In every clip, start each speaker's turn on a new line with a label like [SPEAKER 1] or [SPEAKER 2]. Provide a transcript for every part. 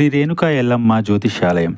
[SPEAKER 1] శ్రీ రేణుకా ఎల్లమ్మ జ్యోతిష్యాలయం.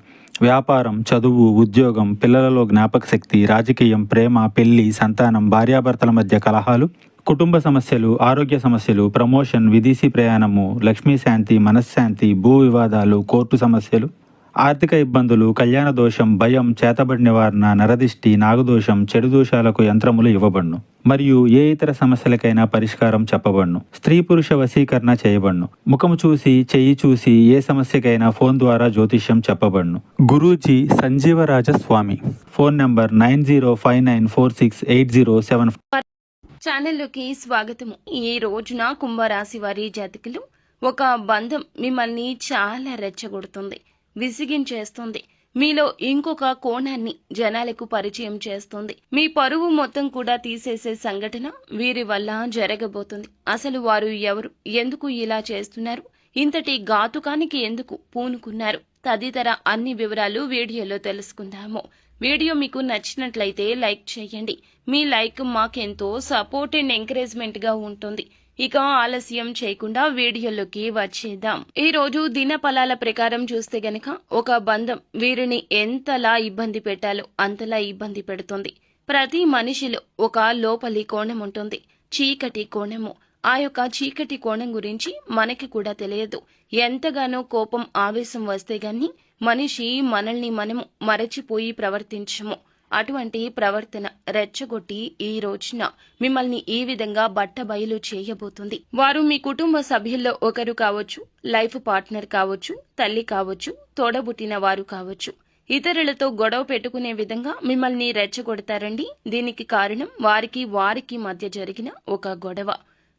[SPEAKER 1] వ్యాపారం, చదువు, ఉద్యోగం, పిల్లలలో జ్ఞాపకశక్తి, రాజకీయం, ప్రేమ, పెళ్లి, సంతానం, భార్యాభర్తల మధ్య కలహాలు, కుటుంబ సమస్యలు, ఆరోగ్య సమస్యలు, ప్రమోషన్, విదేశీ ప్రయాణము, లక్ష్మీ శాంతి, మనశ్శాంతి, భూ వివాదాలు, కోర్టు సమస్యలు, ఆర్థిక ఇబ్బందులు, కళ్యాణ దోషం, భయం, చేతబడి నివారణ, నరదిష్టి, నాగదోషం, చెడు దోషాలకు యంత్రములు ఇవ్వబడును. మరియు ఏ ఇతర సమస్యలకైనా పరిష్కారం చెప్పబడును. స్త్రీ పురుష వశీకరణ చేయబడును. ముఖము చూసి, చెయ్యి చూసి ఏ సమస్యకైనా ఫోన్ ద్వారా జ్యోతిష్యం చెప్పబడును. గురూజీ సంజీవరాజ స్వామి. Phone number 9059468074.
[SPEAKER 2] ఛానల్లోకి స్వాగతము. ఈ రోజున కుంభరాశి వారి జాతకులు, ఒక బంధం మిమ్మల్ని చాలా రెచ్చగొడుతుంది, విసిగించేస్తుంది. మీలో ఇంకొక కోణాన్ని జనాలకు పరిచయం చేస్తుంది. మీ పరువు మొత్తం కూడా తీసేసే సంఘటన వీరి వల్ల జరగబోతుంది. అసలు వారు ఎవరు, ఎందుకు ఇలా చేస్తున్నారు, ఇంతటి ఘాతుకానికి ఎందుకు పూనుకున్నారు, తదితర అన్ని వివరాలు వీడియోలో తెలుసుకుందాము. వీడియో మీకు నచ్చినట్లయితే లైక్ చేయండి. మీ లైక్ మాకెంతో సపోర్ట్ అండ్ ఎంకరేజ్మెంట్ గా ఉంటుంది. ఇక ఆలస్యం చేయకుండా వీడియోలోకి వచ్చేద్దాం. ఈ రోజు దిన ఫలాల ప్రకారం చూస్తే గనక ఒక బంధం వీరిని ఎంతలా ఇబ్బంది పెట్టాలో అంతలా ఇబ్బంది పెడుతుంది. ప్రతి మనిషిలో ఒక లోపలి కోణం ఉంటుంది, చీకటి కోణము. ఆ యొక్క చీకటి కోణం గురించి మనకి కూడా తెలియదు. ఎంతగానో కోపం, ఆవేశం వస్తే గాని మనిషి మనల్ని మనము మరచిపోయి ప్రవర్తించము. అటువంటి ప్రవర్తన రెచ్చగొట్టి ఈ రోజున మిమ్మల్ని ఈ విధంగా బట్టబయలు చేయబోతుంది. వారు మీ కుటుంబ సభ్యుల్లో ఒకరు కావచ్చు, లైఫ్ పార్ట్నర్ కావచ్చు, తల్లి కావచ్చు, తోడబుట్టిన వారు కావచ్చు. ఇతరులతో గొడవ పెట్టుకునే విధంగా మిమ్మల్ని రెచ్చగొడతారండి. దీనికి కారణం వారికి మధ్య జరిగిన ఒక గొడవ.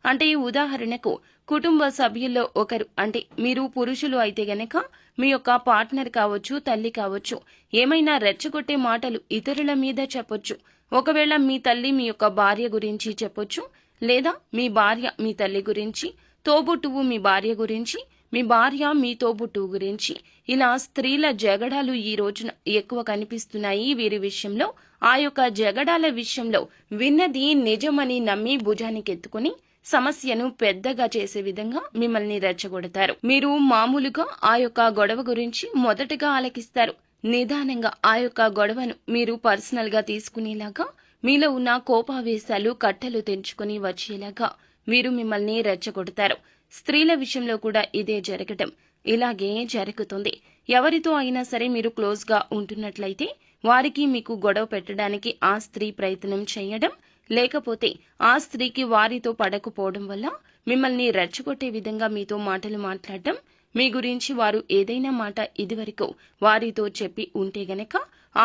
[SPEAKER 2] అంటే ఉదాహరణకు కుటుంబ సభ్యుల్లో ఒకరు, అంటే మీరు పురుషులు అయితే గనక మీ యొక్క పార్ట్నర్ కావచ్చు, తల్లి కావచ్చు, ఏమైనా రెచ్చగొట్టే మాటలు ఇతరుల మీద చెప్పొచ్చు. ఒకవేళ మీ తల్లి మీ యొక్క భార్య గురించి చెప్పొచ్చు, లేదా మీ భార్య మీ తల్లి గురించి, తోబుట్టువు మీ భార్య గురించి, మీ భార్య మీ తోబుట్టువు గురించి. ఇలా స్త్రీల జగడాలు ఈ రోజున ఎక్కువ కనిపిస్తున్నాయి వీరి విషయంలో. ఆ యొక్క జగడాల విషయంలో విన్నది నిజమని నమ్మి భుజానికెత్తుకుని సమస్యను పెద్దగా చేసే విధంగా మిమ్మల్ని రెచ్చగొడతారు. మీరు మామూలుగా ఆ యొక్క గొడవ గురించి మొదటగా ఆలకిస్తారు. నిదానంగా ఆ యొక్క గొడవను మీరు పర్సనల్ గా తీసుకునేలాగా, మీలో ఉన్న కోపావేశాలు కట్టలు తెంచుకుని వచ్చేలాగా వీరు మిమ్మల్ని రెచ్చగొడతారు. స్త్రీల విషయంలో కూడా ఇదే జరగటం ఇలాగే జరుగుతుంది. ఎవరితో అయినా సరే మీరు క్లోజ్ గా ఉంటున్నట్లయితే వారికి మీకు గొడవ పెట్టడానికి ఆ స్త్రీ ప్రయత్నం చేయడం, లేకపోతే ఆ స్త్రీకి వారితో పడకపోవడం వల్ల మిమ్మల్ని రెచ్చగొట్టే విధంగా మీతో మాటలు మాట్లాడటం, మీ గురించి వారు ఏదైనా మాట ఇదివరకు వారితో చెప్పి ఉంటే గనక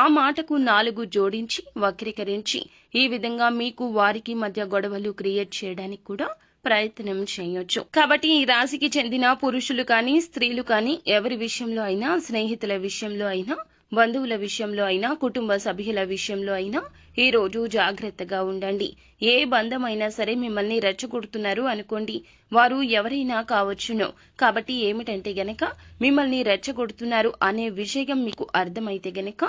[SPEAKER 2] ఆ మాటకు 4 జోడించి వక్రీకరించి ఈ విధంగా మీకు వారికి మధ్య గొడవలు క్రియేట్ చేయడానికి కూడా ప్రయత్నం చేయొచ్చు. కాబట్టి ఈ రాశికి చెందిన పురుషులు కానీ, స్త్రీలు కానీ, ఎవరి విషయంలో అయినా, స్నేహితుల విషయంలో అయినా, బంధువుల విషయంలో అయినా, కుటుంబ సభ్యుల విషయంలో అయినా ఈ రోజు జాగ్రత్తగా ఉండండి. ఏ బంధమైనా సరే మిమ్మల్ని రెచ్చగొడుతున్నారు అనుకోండి, వారు ఎవరైనా కావచ్చును. కాబట్టి ఏమిటంటే గనక మిమ్మల్ని రెచ్చగొడుతున్నారు అనే విషయం మీకు అర్థమైతే గనక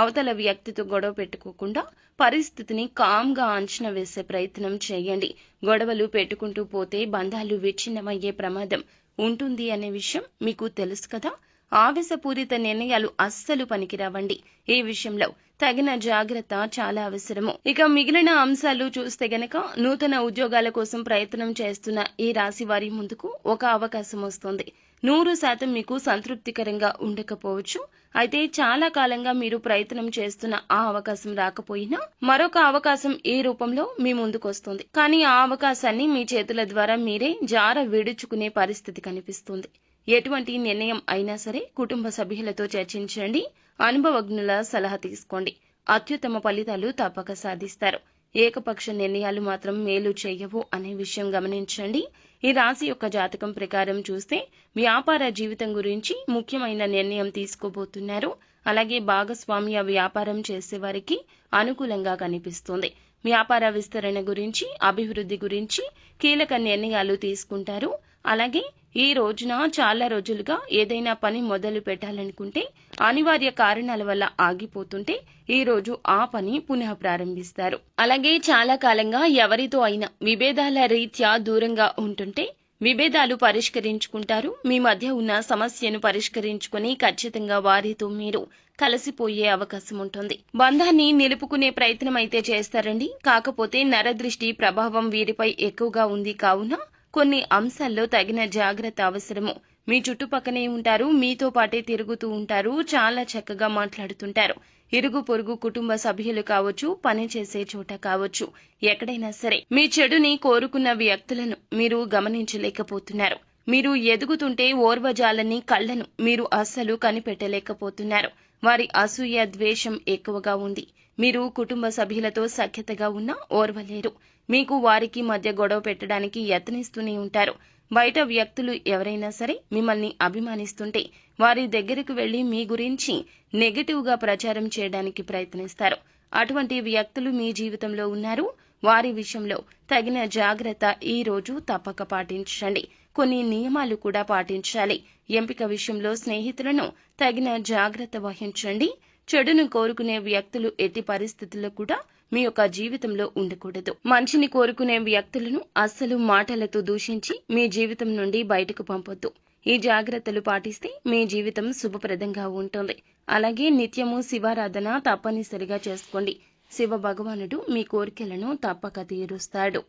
[SPEAKER 2] అవతల వ్యక్తితో గొడవ పెట్టుకోకుండా పరిస్థితిని కామ్గా అంచనా వేసే ప్రయత్నం చేయండి. గొడవలు పెట్టుకుంటూ పోతే బంధాలు విచ్ఛిన్నమయ్యే ప్రమాదం ఉంటుంది అనే విషయం మీకు తెలుసు కదా. ఆవేశపూరిత నిర్ణయాలు అస్సలు పనికిరావండి. ఈ విషయంలో తగిన జాగ్రత్త చాలా అవసరము. ఇక మిగిలిన అంశాలు చూస్తే గనక నూతన ఉద్యోగాల కోసం ప్రయత్నం చేస్తున్న ఈ రాశి వారి ముందుకు ఒక అవకాశం వస్తుంది. 100% మీకు సంతృప్తికరంగా ఉండకపోవచ్చు. అయితే చాలా కాలంగా మీరు ప్రయత్నం చేస్తున్న ఆ అవకాశం రాకపోయినా మరొక అవకాశం ఈ రూపంలో మీ ముందుకు వస్తుంది. కానీ ఆ అవకాశాన్ని మీ చేతుల ద్వారా మీరే జార విడుచుకునే పరిస్థితి కనిపిస్తుంది. ఎటువంటి నిర్ణయం అయినా సరే కుటుంబ సభ్యులతో చర్చించండి, అనుభవజ్ఞుల సలహా తీసుకోండి. అత్యుత్తమ ఫలితాలు తప్పక సాధిస్తారు. ఏకపక్ష నిర్ణయాలు మాత్రం మేలు చేయవు అనే విషయం గమనించండి. ఈ రాశి యొక్క జాతకం ప్రకారం చూస్తే వ్యాపార జీవితం గురించి ముఖ్యమైన నిర్ణయం తీసుకోబోతున్నారు. అలాగే భాగస్వామ్య వ్యాపారం చేసేవారికి అనుకూలంగా కనిపిస్తుంది. వ్యాపార విస్తరణ గురించి, అభివృద్ధి గురించి కీలక నిర్ణయాలు తీసుకుంటారు. అలాగే ఈ రోజున చాలా రోజులుగా ఏదైనా పని మొదలు పెట్టాలనుకుంటే అనివార్య కారణాల వల్ల ఆగిపోతుంటే ఈ రోజు ఆ పని పునః ప్రారంభిస్తారు. అలాగే చాలా కాలంగా ఎవరితో అయినా విభేదాల రీత్యా దూరంగా ఉంటుంటే విభేదాలు పరిష్కరించుకుంటారు. మీ మధ్య ఉన్న సమస్యను పరిష్కరించుకుని ఖచ్చితంగా వారితో మీరు కలిసిపోయే అవకాశం ఉంటుంది. బంధాన్ని నిలుపుకునే ప్రయత్నం అయితే చేస్తారండి. కాకపోతే నరదృష్టి ప్రభావం వీరిపై ఎక్కువగా ఉంది కావున కొన్ని అంశాల్లో తగిన జాగ్రత్త అవసరము. మీ చుట్టుపక్కనే ఉంటారు, మీతో పాటే తిరుగుతూ ఉంటారు, చాలా చక్కగా మాట్లాడుతుంటారు. ఇరుగు పొరుగు కుటుంబ సభ్యులు కావచ్చు, పనిచేసే చోట కావచ్చు, ఎక్కడైనా సరే మీ చెడుని కోరుకున్న వ్యక్తులను మీరు గమనించలేకపోతున్నారు. మీరు ఎదుగుతుంటే ఓర్వజాలని కళ్లను మీరు అస్సలు కనిపెట్టలేకపోతున్నారు. వారి అసూయ ద్వేషం ఎక్కువగా ఉంది. మీరు కుటుంబ సభ్యులతో సఖ్యతగా ఉన్నా ఓర్వలేరు. మీకు వారికి మధ్య గొడవ పెట్టడానికి యత్నిస్తూనే ఉంటారు. బయట వ్యక్తులు ఎవరైనా సరే మిమ్మల్ని అభిమానిస్తుంటే వారి దగ్గరకు వెళ్లి మీ గురించి నెగటివ్గా ప్రచారం చేయడానికి ప్రయత్నిస్తారు. అటువంటి వ్యక్తులు మీ జీవితంలో ఉన్నారు. వారి విషయంలో తగిన జాగ్రత్త ఈ రోజు తప్పక పాటించండి. కొన్ని నియమాలు కూడా పాటించాలి. ఎంపిక విషయంలో స్నేహితులను తగిన జాగ్రత్త వహించండి. చెడును కోరుకునే వ్యక్తులు ఎట్టి పరిస్థితుల్లో కూడా మీ యొక్క జీవితంలో ఉండకూడదు. మంచిని కోరుకునే వ్యక్తులను అస్సలు మాటలతో దూషించి మీ జీవితం నుండి బయటకు పంపొద్దు. ఈ జాగ్రత్తలు పాటిస్తే మీ జీవితం శుభప్రదంగా ఉంటుంది. అలాగే నిత్యము శివారాధన తప్పనిసరిగా చేసుకోండి. శివ భగవానుడు మీ కోరికలను తప్పక తీరుస్తాడు.